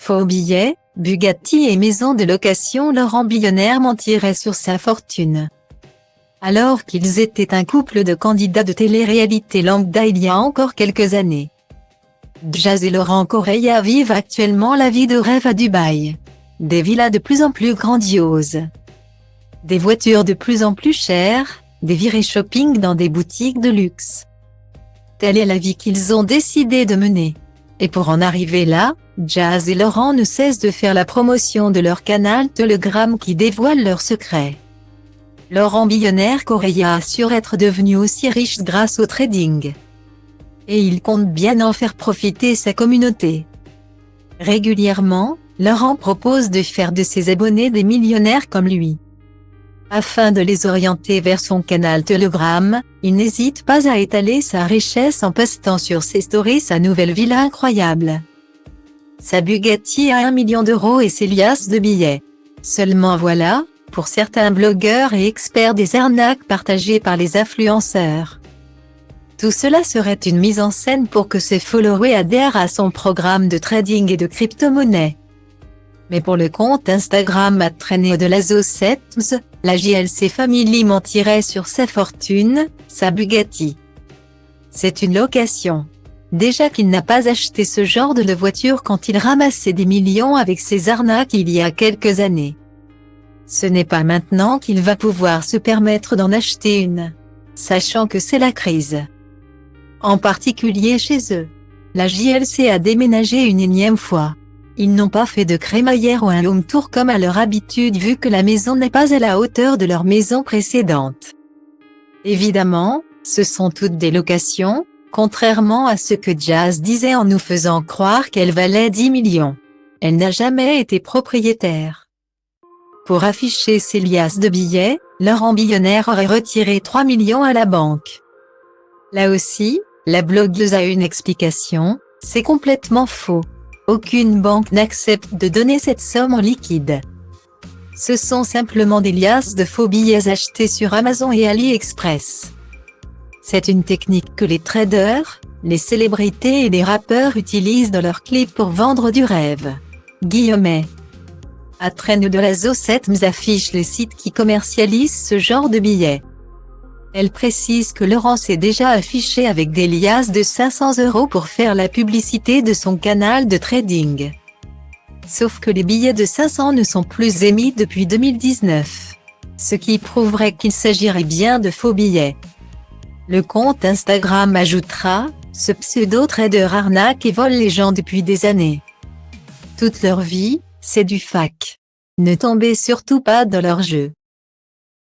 Faux billets, Bugatti et maison de location. Laurent Billonnaire mentirait sur sa fortune. Alors qu'ils étaient un couple de candidats de télé-réalité lambda il y a encore quelques années. Jazz et Laurent Correia vivent actuellement la vie de rêve à Dubaï. Des villas de plus en plus grandioses. Des voitures de plus en plus chères, des virées shopping dans des boutiques de luxe. Telle est la vie qu'ils ont décidé de mener. Et pour en arriver là, Jazz et Laurent ne cessent de faire la promotion de leur canal Telegram qui dévoile leurs secrets. Laurent Billonnaire Correia assure être devenu aussi riche grâce au trading. Et il compte bien en faire profiter sa communauté. Régulièrement, Laurent propose de faire de ses abonnés des millionnaires comme lui. Afin de les orienter vers son canal Telegram, il n'hésite pas à étaler sa richesse en postant sur ses stories sa nouvelle villa incroyable. Sa Bugatti à 1 million d'euros et ses liasses de billets. Seulement voilà, pour certains blogueurs et experts des arnaques partagées par les influenceurs. Tout cela serait une mise en scène pour que ses followers adhèrent à son programme de trading et de crypto-monnaie. Mais pour le compte Instagram @TrainedelaZo7ms, la JLC Family mentirait sur sa fortune, sa Bugatti. C'est une location. Déjà qu'il n'a pas acheté ce genre de voiture quand il ramassait des millions avec ses arnaques il y a quelques années. Ce n'est pas maintenant qu'il va pouvoir se permettre d'en acheter une. Sachant que c'est la crise. En particulier chez eux. La JLC a déménagé une énième fois. Ils n'ont pas fait de crémaillère ou un home tour comme à leur habitude vu que la maison n'est pas à la hauteur de leur maison précédente. Évidemment, ce sont toutes des locations, contrairement à ce que Jazz disait en nous faisant croire qu'elle valait 10 millions. Elle n'a jamais été propriétaire. Pour afficher ses liasses de billets, Laurent Billonnaire aurait retiré 3 millions à la banque. Là aussi, la blogueuse a une explication, c'est complètement faux. Aucune banque n'accepte de donner cette somme en liquide. Ce sont simplement des liasses de faux billets achetés sur Amazon et AliExpress. C'est une technique que les traders, les célébrités et les rappeurs utilisent dans leurs clips pour vendre du rêve. Guillemets. @TrainedelaZo7ms affiche les sites qui commercialisent ce genre de billets. Elle précise que Laurent s'est déjà affiché avec des liasses de 500 € pour faire la publicité de son canal de trading. Sauf que les billets de 500 ne sont plus émis depuis 2019. Ce qui prouverait qu'il s'agirait bien de faux billets. Le compte Instagram ajoutera, ce pseudo-trader arnaque et vole les gens depuis des années. Toute leur vie, c'est du fake. Ne tombez surtout pas dans leur jeu.